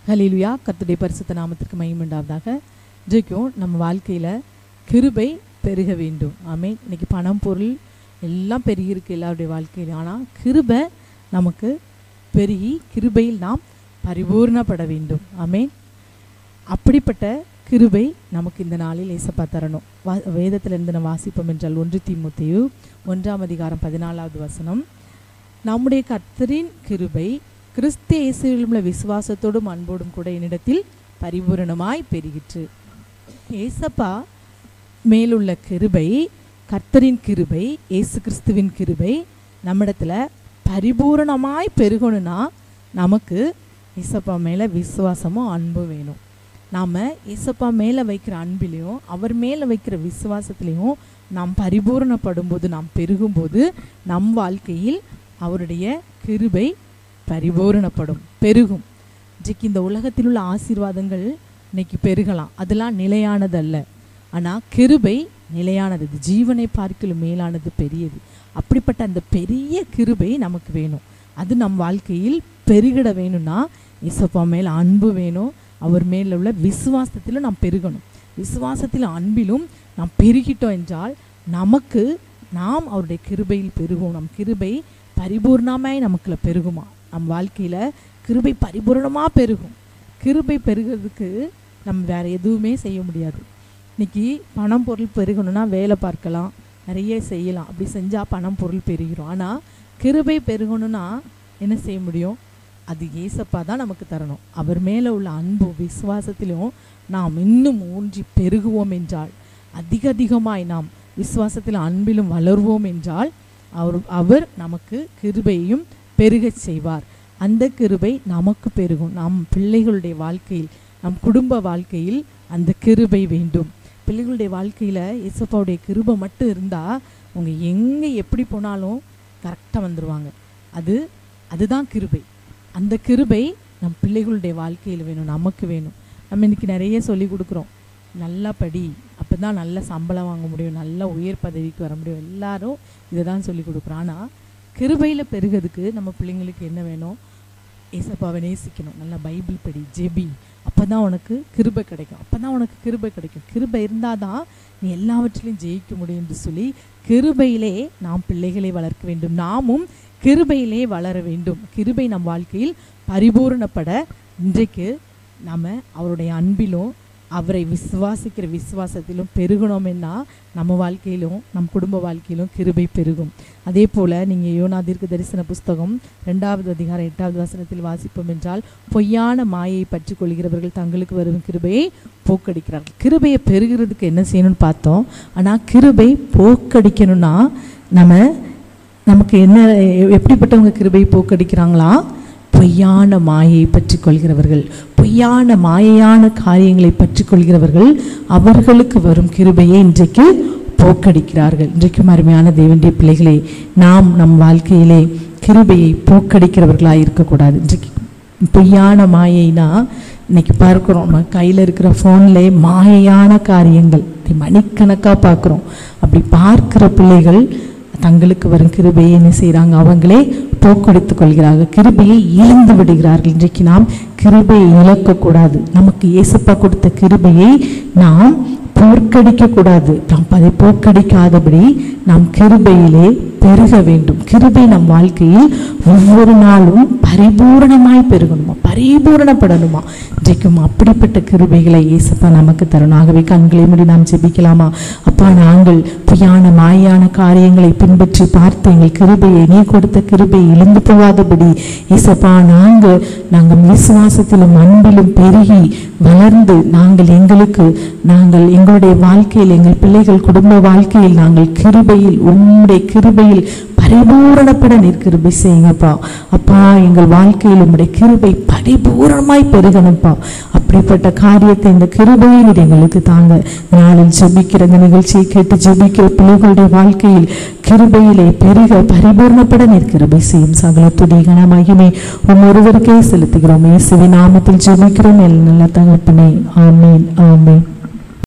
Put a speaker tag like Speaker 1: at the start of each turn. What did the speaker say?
Speaker 1: ஹல்லேலூயா. கர்த்தருடைய பரிசுத்த நாமத்திற்கு மகிமை உண்டாவதாக. இன்றைக்கும் நம்ம வாழ்க்கையில் கிருபை பெருக வேண்டும். ஆமென். இன்னைக்கு பணம் பொருள் எல்லாம் பெருகி இருக்கு எல்லாருடைய வாழ்க்கையில். ஆனால் கிருபை நமக்கு பெருகி கிருபையில் நாம் பரிபூர்ணப்பட வேண்டும். ஆமென். அப்படிப்பட்ட கிருபை நமக்கு இந்த நாளில் ஏசப்பா தரணும். வேதத்திலிருந்து நம்ம வாசிப்போம் என்றால் 1 தீமோத்தேயு 1:14 நம்முடைய கர்த்தரின் கிருபை கிறிஸ்து இயேசுவில் உள்ள விசுவாசத்தோடும் அன்போடும் கூட என்னிடத்தில் பரிபூரணமாய் பெருகிற்று. ஏசப்பா மேலுள்ள கிருபை, கர்த்தரின் கிருபை, இயேசு கிறிஸ்துவின் கிருபை நம்மிடத்துல பரிபூரணமாய் பெருகணும்னா நமக்கு ஏசப்பா மேலே விசுவாசமும் அன்பும் வேணும். நாம் ஏசப்பா மேலே வைக்கிற அன்பிலையும் அவர் மேலே வைக்கிற விசுவாசத்துலேயும் நாம் பரிபூரணப்படும் போது, நாம் பெருகும்போது நம் வாழ்க்கையில் அவருடைய கிருபை பரிபூரணப்படும், பெருகும். இன்றைக்கு இந்த உலகத்தில் உள்ள ஆசீர்வாதங்கள் இன்னைக்கு பெருகலாம், அதெல்லாம் நிலையானது அல்ல. ஆனால் கிருபை நிலையானது, ஜீவனை பார்க்கலும் மேலானது, பெரியது. அப்படிப்பட்ட அந்த பெரிய கிருபை நமக்கு வேணும். அது நம் வாழ்க்கையில் பெருகிட வேணும்னா இயேசப்பா மேல் அன்பு வேணும். அவர் மேல உள்ள விசுவாசத்திலும் நாம் பெருகணும். விசுவாசத்திலும் அன்பிலும் நாம் பெருகிட்டோம் என்றால் நாம் அவருடைய கிருபையில் பெருகும். நம் கிருபை பரிபூர்ணமாய் நமக்குள்ள பெருகுமா? நம் வாழ்க்கையில் கிருபை பரிபூர்ணமாக பெருகும். கிருபை பெருகிறதுக்கு நம்ம வேறு எதுவுமே செய்ய முடியாது. இன்றைக்கி பணம் பொருள் பெருகணும்னா வேலை பார்க்கலாம், நிறைய செய்யலாம். அப்படி செஞ்சால் பணம் பொருள் பெருகிறோம். ஆனால் கிருபை பெருகணும்னா என்ன செய்ய முடியும்? அது ஏசப்பா தான் நமக்கு தரணும். அவர் மேலே உள்ள அன்பு விசுவாசத்திலும் நாம் இன்னும் ஊன்றி பெருகுவோம் என்றால், அதிகமாய் நாம் விசுவாசத்தில் அன்பிலும் வளர்வோம் என்றால் அவர் நமக்கு கிருபையையும் பெருகச் செய்வார். அந்த கிருபை நமக்கு பெருகும். நம் பிள்ளைகளுடைய வாழ்க்கையில், நம் குடும்ப வாழ்க்கையில் அந்த கிருபை வேண்டும். பிள்ளைகளுடைய வாழ்க்கையில் இயேசப்பாவுடைய கிருபை மட்டும் இருந்தால் அவங்க எங்கே எப்படி போனாலும் கரெக்டாக வந்துடுவாங்க. அதுதான் கிருபை. அந்த கிருபை நம் பிள்ளைகளுடைய வாழ்க்கையில் வேணும், நமக்கு வேணும். நம்ம இன்றைக்கி நிறைய சொல்லி கொடுக்குறோம், நல்லா படி, அப்போ தான் நல்ல சம்பளம் வாங்க முடியும், நல்ல உயர் பதவிக்கு வர முடியும், எல்லாரும் இதை தான் சொல்லி கொடுக்குறோம். ஆனால் கிருபையில் பெருகிறதுக்கு நம்ம பிள்ளைங்களுக்கு என்ன வேணும்? ஏசப்பாவை நேசிக்கணும், நல்லா பைபிள் படி, ஜெபி, அப்போ தான் உனக்கு கிருபை கிடைக்கும். கிருபை இருந்தால் தான் நீ எல்லாவற்றிலையும் ஜெயிக்க முடியும் என்று சொல்லி கிருபையிலே நாம் பிள்ளைகளை வளர்க்க வேண்டும். நாமும் கிருபையிலே வளர வேண்டும். கிருபை நம் வாழ்க்கையில் பரிபூரணப்பட இன்றைக்கு நாம் அவருடைய அன்பிலும் அவரை விசுவாசிக்கிற விசுவாசத்திலும் பெருகணும்னா நம்ம வாழ்க்கையிலும் நம் குடும்ப வாழ்க்கையிலும் கிருபை பெருகும். அதே போல் நீங்கள் யோனா தீர்க்க தரிசன புஸ்தகம் 2:8 வாசிப்போம் என்றால், பொய்யான மாயை பற்றி கொள்கிறவர்கள் தங்களுக்கு வரும் கிருபையை போக்கடிக்கிறார்கள். கிருபையை பெருகிறதுக்கு என்ன செய்யணும்னு பார்த்தோம். ஆனால் கிருபை போக்கடிக்கணும்னா நமக்கு என்ன, எப்படிப்பட்டவங்க கிருபையை போக்கடிக்கிறாங்களா? பொய்யான மாயை பற்றி கொள்கிறவர்கள், பொய்யான மாயையான காரியங்களை பற்றி கொள்கிறவர்கள் அவர்களுக்கு வரும் கிருபையை இன்றைக்கு போக்கடிக்கிறார்கள். இன்றைக்கும் அருமையான தேவனுடைய பிள்ளைகளே, நாம் நம் வாழ்க்கையிலே கிருபையை போக்கடிக்கிறவர்களாக இருக்கக்கூடாது. இன்றைக்கு பொய்யான மாயைனா இன்னைக்கு பார்க்குறோம், நம்ம கையில் இருக்கிற ஃபோன்லே மாயையான காரியங்கள் மணிக்கணக்காக பார்க்குறோம். அப்படி பார்க்குற பிள்ளைகள் தங்களுக்கு வரும் கிருபையை என்ன செய்கிறாங்க? அவங்களே போக்கடித்துக் கொள்கிறார்கள், கிருபையை இழந்து விடுகிறார்கள். இன்றைக்கு நாம் கிருபையை இழக்கக்கூடாது. நமக்கு இயேசப்பா கொடுத்த கிருபையை நாம் போக்கடிக்கக்கூடாது. நாம் அதை போக்கடிக்காதபடி நாம் கிருபையிலே பெருக வேண்டும். கிருபை நம் வாழ்க்கையில் ஒவ்வொரு நாளும் பரிபூரணமாய் பெருகணுமா, பரிபூரணப்படணுமா? இன்றைக்கும் அப்படிப்பட்ட கிருபைகளை இயேசப்பா நமக்கு தரணும். ஆகவே கண்களை மூடி நாம் ஜெபிக்கலாமா? அப்பா, நாங்கள் பொய்யான மாயான காரியங்களை பின்பற்றி பார்த்து எங்கள் கிருபையை, நீ கொடுத்த கிருபையை இழந்து போகாதபடி இயேசப்பா நாங்கள் விசுவாசத்திலும் அன்பிலும் பெருகி வளர்ந்து நாங்கள் எங்களுடைய வாழ்க்கையில், எங்கள் பிள்ளைகள் குடும்ப வாழ்க்கையில் நாங்கள் கிருபையில், உம்முடைய கிருபையில் பரிபூரணப்பட கிருபை செய்யுங்கப்பா. அப்பா, எங்கள் வாழ்க்கையில் உம்முடைய கிருபை பரிபூரணமாய் பெருகணும்ப்பா. அப்படிப்பட்ட காரியத்தை இந்த கிருபையை நீர் எங்களுக்கு தாங்க. நாளில் ஜெபிக்கிற இந்த நிகழ்ச்சியை கேட்டு ஜெபிக்கிற பிள்ளைகளுடைய வாழ்க்கையில் கிருபையிலே பெருக பரிபூரணப்பட கிருபை செய்யும். சகல துதி கன மகிமை ஒருவருக்கே செலுத்துகிறோம். இயேசுவின் நாமத்தில் ஜெபிக்கிறோம் நல்ல தகப்பனே. ஆமென், ஆமென்.